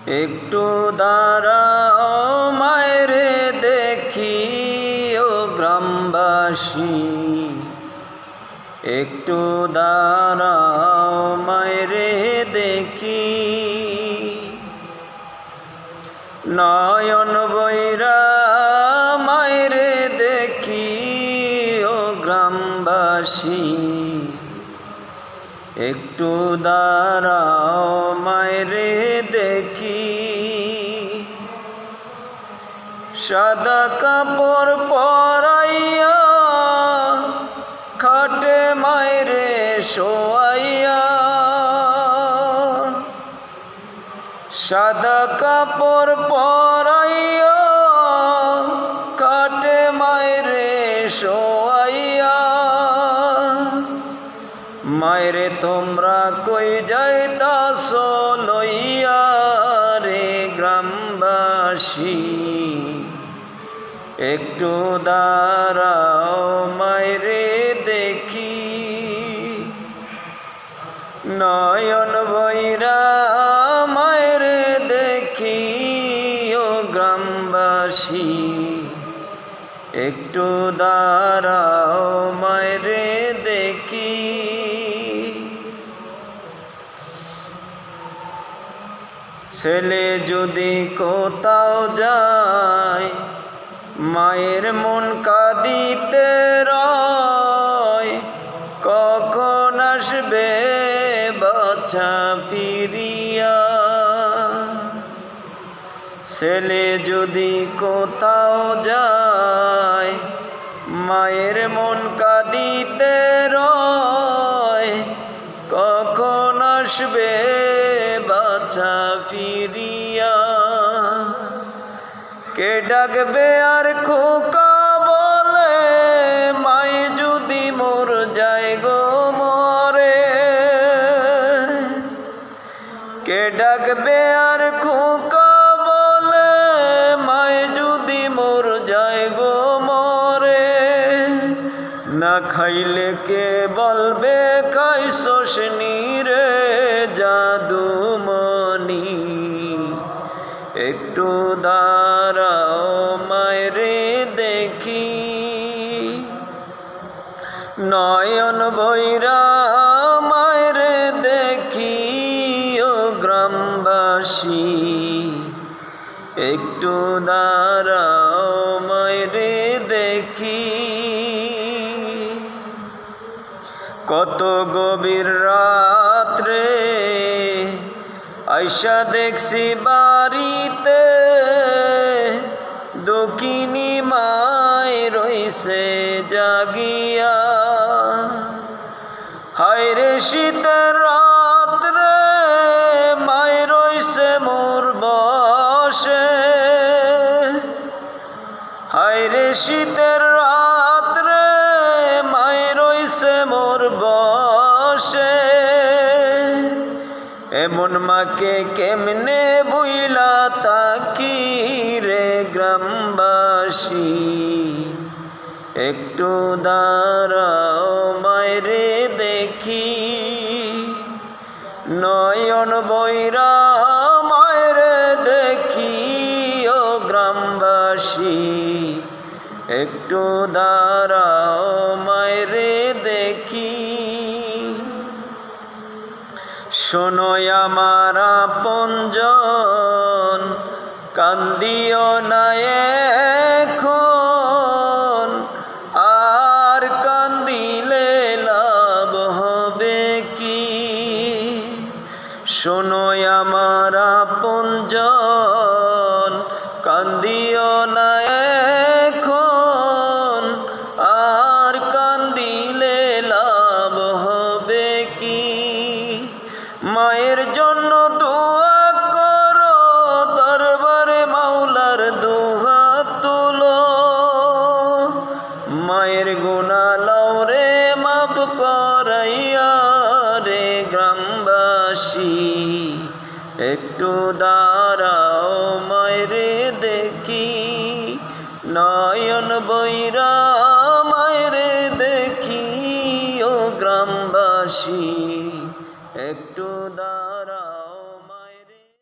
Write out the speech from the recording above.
একটু দাঁড়াও মায়েরে দেখি ও গ্রামবাসী, একটু দাঁড়াও মায়েরে দেখি। নয়ন বৈরা মায়েরে দেখি ও গ্রামবাসী, একটু দাঁড়াও মায়েরে দেখি। সাদা কাপড় পরাইয়া খাটে মায়েরে শোয়াইয়া, সাদা কাপড় পরাইয়া খাটে মায়েরে শোয়াইয়া। মায়েরে তোমরা কই যাইতাছ লইয়া রে গ্রামবাসী, একটু দাঁড়াও মায়েরে দেখি। নয়ন বৈরা মায়েরে দেখি ও গ্রামবাসী, একটু দাঁড়াও মায়েরে দেখি। ছেলে যদি কোথাও যায় মায়ের মন কাঁদিতে রয়, কখন আসবে বাচ্চা ফিরিয়া। ছেলে যদি কোথাও যায় মায়ের মন কাঁদিতে রয়, কখন আসবে বাচ্চা ফিরিয়া। কে ডাকবে আর খোকা বলে মাই যদি মোর যায় গো মরে। কে ডাকবে আর খোকা বলে মাই যদি মোর যায় গো মরে। না খাইলে কে বলবে খাইছস রে জাদুমণি, একটু দাঁড়াও মায়েরে দেখি। নয়ন বৈরা মায়েরে দেখি ও গ্রামবাসী, একটু দাঁড়াও মায়েরে দেখি। কত গভীর রাত্রে আইসা দেখছি বাড়িতে, দক্ষিণী মায় রইছে জাগিয়া। হায়রে শীতের রাত্রে মায় রইছে মোর বসে। হায়রে শীতের রাত্রে মায় রইছে মোর বসে। এমন মাকে কেমনে বুইলা তাকি রে গ্রামবাসী, একটু দাঁড়াও মায়েরে দেখি। নয়ন বৈরা মায়েরে দেখি ও গ্রামবাসী, একটু দাঁড়াও মায়েরে দেখি। শোনো আমার আপনজন কান্দিও না এখন, আর কান্দিলে লাভ হবে কি। শোনো আমার আপনজন কান্দিও না এখন, আর কান্দিলে লাভ হবে কি। মায়ের জন্য দোয়া করো দরবারে মাওলার দুহাত তুলো। মায়ের গুনাহ লও রে মাফ করাইয়া রে গ্রামবাসী, একটু দাঁড়াও মায়েরে দেখি। নয়ন বৈরা মায়েরে দেখি ও গ্রামবাসী, একটু